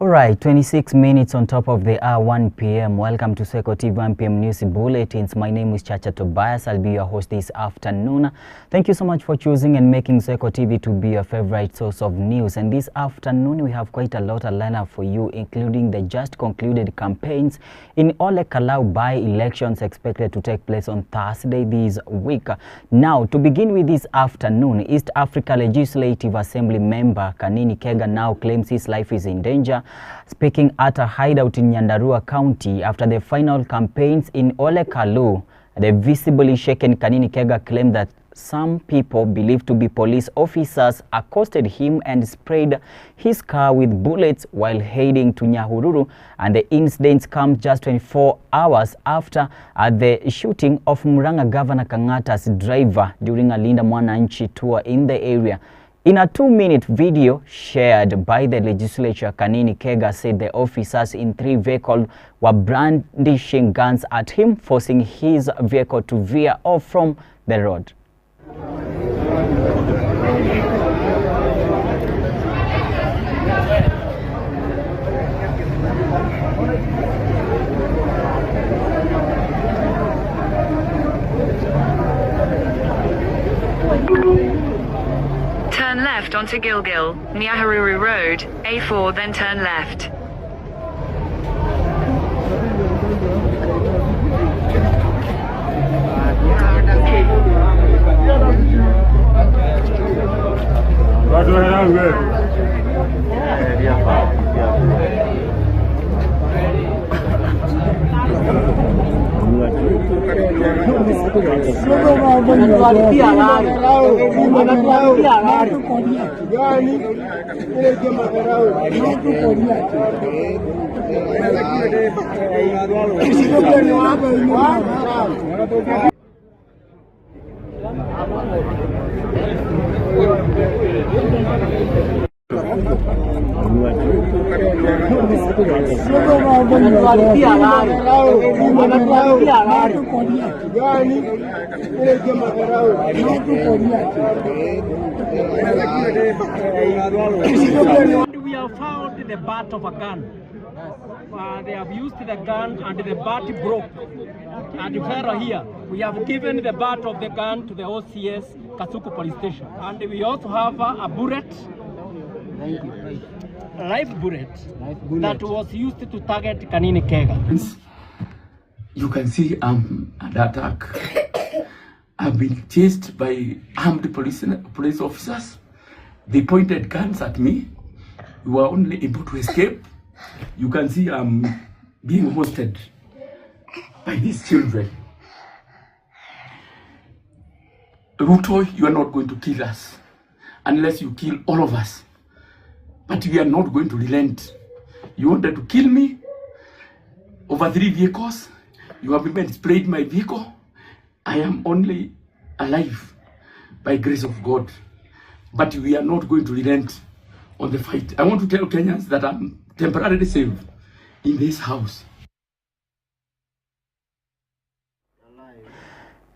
Alright, 26 minutes on top of the hour, 1 p.m. Welcome to Swechotv 1 p.m. News Bulletins. My name is CHACHA Tobias. I'll be your host this afternoon. Thank you so much for choosing and making Swechotv to be your favorite source of news. And this afternoon, we have quite a lot of lineup for you, including the just concluded campaigns in Ole Kalau by-elections expected to take place on Thursday this week. Now, to begin with this afternoon, East Africa Legislative Assembly member Kanini Kega now claims his life is in danger, speaking at a hideout in Nyandarua County after the final campaigns in Ole Kalau. The visibly shaken Kanini Kega claimed that some people believed to be police officers accosted him and sprayed his car with bullets while heading to Nyahururu, and the incidents come just 24 hours after the shooting of Muranga Governor Kangata's driver during a Linda Mwananchi tour in the area. In a 2-minute video shared by the legislature, Kanini Kega said the officers in 3 vehicles were brandishing guns at him, forcing his vehicle to veer off from the road. Turn left onto Gilgil, Nyahururu Road, A4, then turn left. We have found the butt of a gun. They have used the gun and the butt broke and fell here. We have given the butt of the gun to the OCS Kasuku police station, and we also have a bullet, live bullet that was used to target Kanini Kega. You can see I'm under attack. I've been chased by armed police officers. They pointed guns at me. We were only able to escape. You can see I'm being hosted by these children. Ruto, you are not going to kill us unless you kill all of us. But we are not going to relent. You wanted to kill me over 3 vehicles. You have even sprayed my vehicle. I am only alive by grace of God. But we are not going to relent on the fight. I want to tell Kenyans that I'm temporarily safe in this house.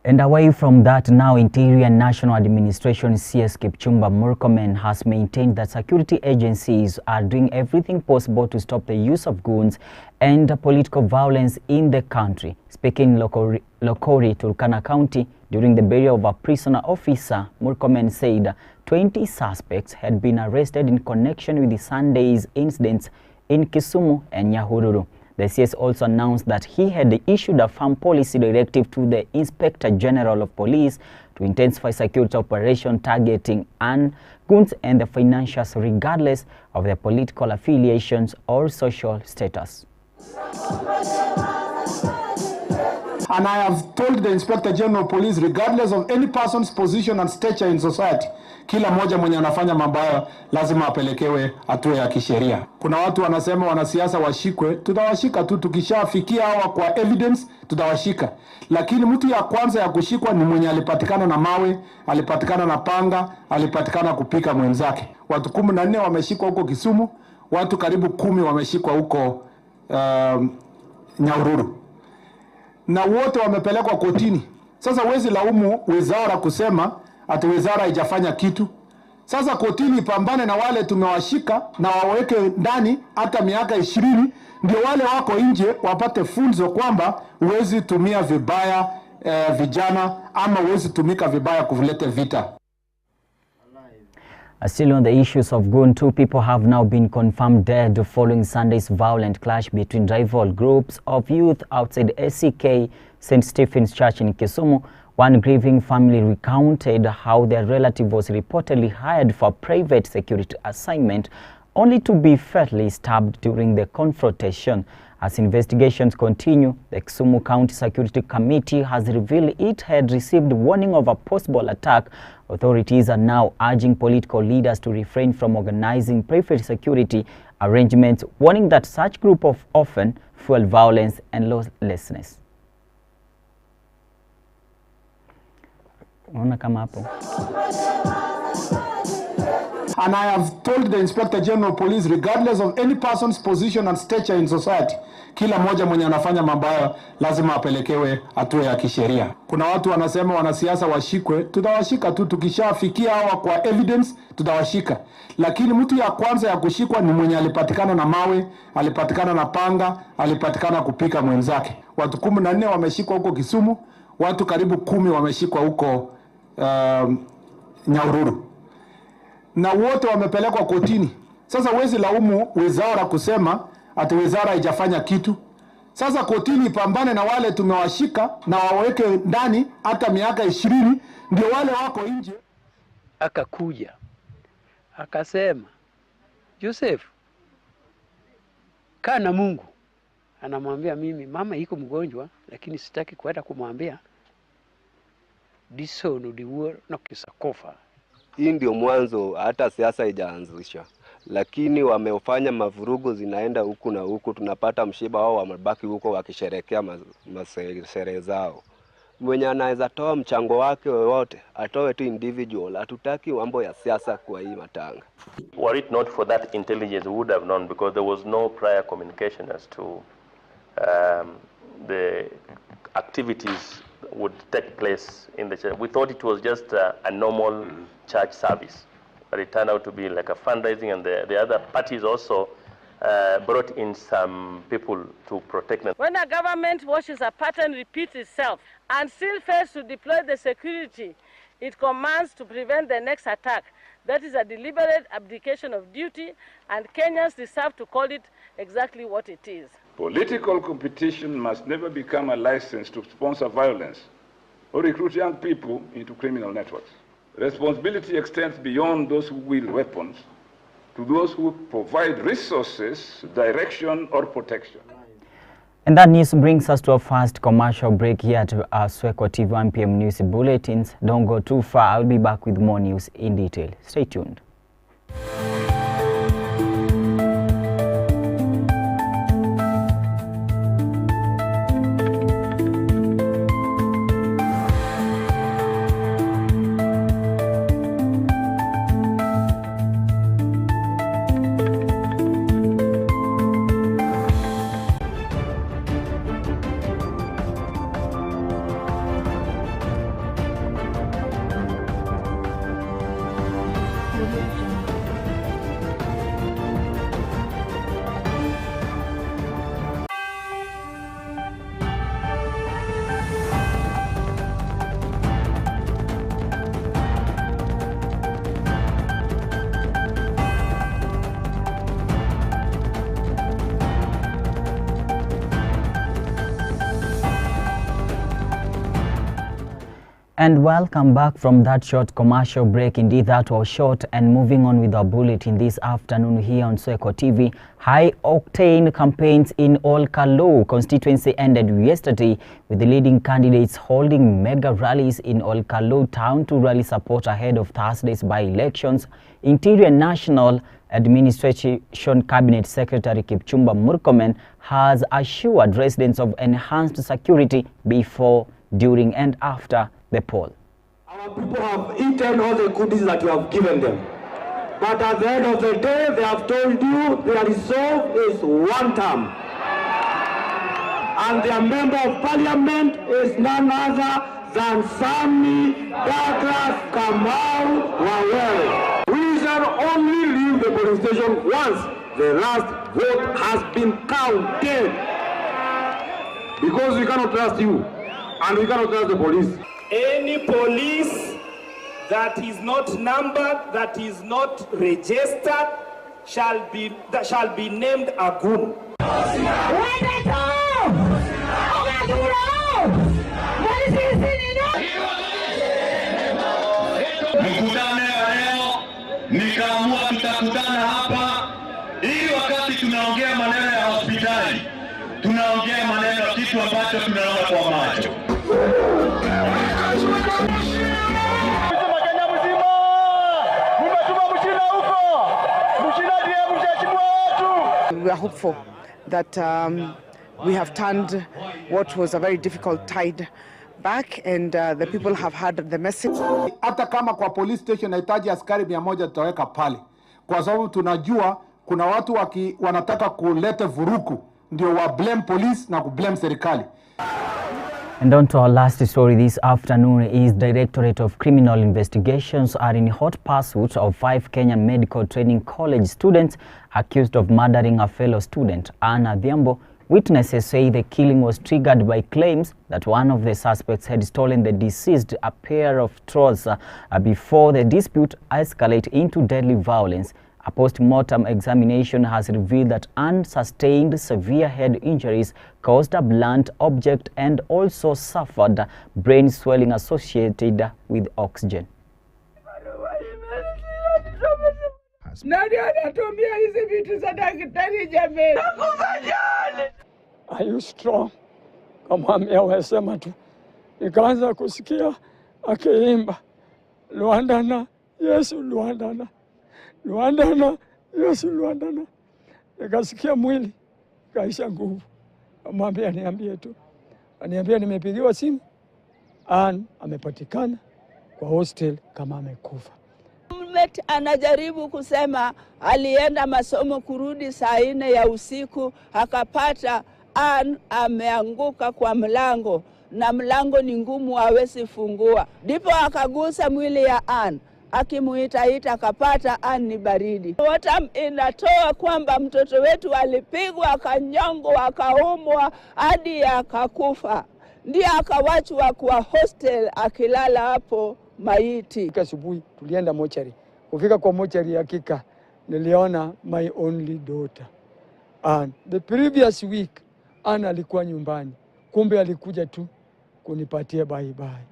And away from that, now Interior National Administration CS Kipchumba Murkomen has maintained that security agencies are doing everything possible to stop the use of guns and political violence in the country. Speaking locally, Turkana County, during the burial of a prisoner officer, Murkomen said 20 suspects had been arrested in connection with the Sunday's incidents in Kisumu and Nyahururu. The CS also announced that he had issued a farm policy directive to the Inspector General of Police to intensify security operation targeting guns and the financiers regardless of their political affiliations or social status. And I have told the Inspector General of Police, regardless of any person's position and stature in society, kila moja mwenye anafanya mabaya lazima apelekewe hatua ya kisheria. Kuna watu wanasema wanasiasa washikwe, tutawashika tu, tukishafikia hawa kwa evidence tutawashika. Lakini mtu ya kwanza ya kushikwa ni mwenye alipatikana na mawe, alipatikana na panga, alipatikana kupika mwenzake. Watu 14 wameshikwa huko Kisumu, watu karibu 10 wameshikwa huko Nyahururu. Na wote wamepelekwa kotini. Sasa huwezi laumu wizara kusema ati wizara haijafanya kitu. Sasa kotini ipambane na wale tumewashika na waweke ndani hata miaka 20, ndio wale wako nje wapate funzo kwamba huwezi tumia vibaya vijana ama huwezi tumika vibaya kuleta vita. Still on the issues of gun, 2 people have now been confirmed dead following Sunday's violent clash between rival groups of youth outside SCK St. Stephen's Church in Kisumu. One grieving family recounted how their relative was reportedly hired for private security assignment only to be fatally stabbed during the confrontation. As investigations continue, the Kisumu County Security Committee has revealed it had received warning of a possible attack. Authorities are now urging political leaders to refrain from organizing private security arrangements, warning that such groups often fuel violence and lawlessness. Unaona kama hapo. And I have told the Inspector General of Police, regardless of any person's position and stature in society, kila moja mwenye anafanya mabaya lazima apelekewe hatua ya kisheria. Kuna watu wanasema wanasiasa washikwe, tutawashika tu, tukishafikia hawa kwa evidence tutawashika. Lakini mtu ya kwanza ya kushikwa ni mwenye alipatikana na mawe, alipatikana na panga, alipatikana kupika mwenzake. Watu 14 wameshikwa huko Kisumu, watu karibu 10 wameshikwa huko Nyahururu. Na wote wamepelekwa kotini. Sasa huwezi laumu wizara kusema ati wizara haijafanya kitu. Sasa kotini ipambane na wale tumewashika na waweke ndani hata miaka 20, ndio wale wako nje. Akakuja akasema, Joseph, kana Mungu. Anamwambia mimi, mama iko mgonjwa, lakini sitaki kwenda kumwambia disono diwor na kisakofa. Hii ndio mwanzo, hata siasa haijaanzisha, lakini wamefanya mavurugo zinaenda huku na huku. Tunapata mshiba wao wamebaki huko wakisherekea sherehe zao. Mwenye anaweza toa mchango wake wote atoe tu individual. Hatutaki mambo ya siasa kwa hii matanga. Were it not for that intelligence, we would have known, because there was no prior communication as to the activities would take place in the church. We thought it was just a normal church service, but it turned out to be like a fundraising, and the other parties also brought in some people to protect them. When a government watches a pattern repeat itself and still fails to deploy the security it commands to prevent the next attack, that is a deliberate abdication of duty, and Kenyans deserve to call it exactly what it is. Political competition must never become a license to sponsor violence or recruit young people into criminal networks. Responsibility extends beyond those who wield weapons to those who provide resources, direction, or protection. And that news brings us to a first commercial break here at Swechotv 1 PM News Bulletins. Don't go too far. I'll be back with more news in detail. Stay tuned. And welcome back from that short commercial break. Indeed, that was short. And moving on with our bulletin this afternoon here on Swechotv. High-octane campaigns in Olkalau constituency ended yesterday, with the leading candidates holding mega rallies in Olkalau town to rally support ahead of Thursday's by-elections. Interior National Administration Cabinet Secretary Kipchumba Murkomen has assured residents of enhanced security before, during and after the poll. Our people have eaten all the goodies that you have given them. But at the end of the day, they have told you their resolve is one term. And their member of parliament is none other than Sammy Douglas Kamau Wawere. We only leave the police station once the last vote has been counted. Because we cannot trust you, and we cannot trust the police. Any police that is not numbered, that is not registered, shall be named a goon. Mkutano leo nikaamua tutakutana hapa ili wakati tunaongea maneno ya hospitali, tunaongea maneno ya kitu ambacho tunaona kwa macho. We are hopeful that we have turned what was a very difficult tide back, and the people have heard the message. Hata kama kwa police station nahitaji askari 100 tutaweka pale, kwa sababu tunajua kuna watu wanataka kuleta vuruku, ndio wa blame police na ku blame serikali. And on to our last story this afternoon is Directorate of Criminal Investigations are in hot pursuit of 5 Kenyan Medical Training College students accused of murdering a fellow student, Anna Dhiambo. Witnesses say the killing was triggered by claims that one of the suspects had stolen the deceased a pair of trousers before the dispute escalated into deadly violence. A post-mortem examination has revealed that Anne sustained severe head injuries, caused a blunt object, and also suffered brain swelling associated with oxygen. Are you strong? Kamwambia wasema tu. Nikaanza kusikia akiimba Luandana, Yesu Luandana. Luandana, Yesu Luandana. Nikasikia mwili kaisha nguvu. Kamwambia niambie tu. Aniambia nimepigiwa simu. Amepatikana kwa hostel kama amekufa. Anajaribu kusema alienda masomo kurudi saa 4 ya usiku akapata ameanguka kwa mlango na mlango ni ngumu hawezi fungua. Ndipo akagusa mwili ya akimuita akapata ni baridi. Wote inatoa kwamba mtoto wetu alipigwa, akanyongwa, akaumwa hadi akakufa. Ndiye akawachwa kwa hostel akilala hapo maiti. Asubuhi tulienda mochari. Kufika kwa mochari hakika niliona my only daughter. And the previous week Anna alikuwa nyumbani. Kumbe alikuja tu kunipatia bye bye.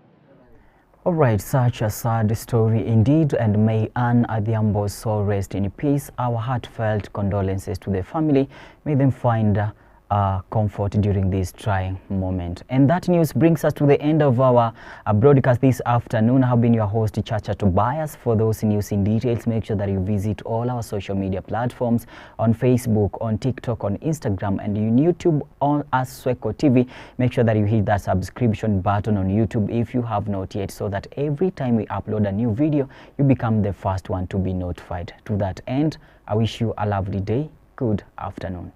All right, such a sad story indeed, and may Anne Dhiambo's soul rest in peace. Our heartfelt condolences to the family. May them find comfort during this trying moment. And that news brings us to the end of our broadcast this afternoon. I have been your host, CHACHA TOBIAS. For those news in details, make sure that you visit all our social media platforms on Facebook, on TikTok, on Instagram, and on YouTube as Swechotv. Make sure that you hit that subscription button on YouTube if you have not yet, so that every time we upload a new video, you become the first one to be notified. To that end, I wish you a lovely day. Good afternoon.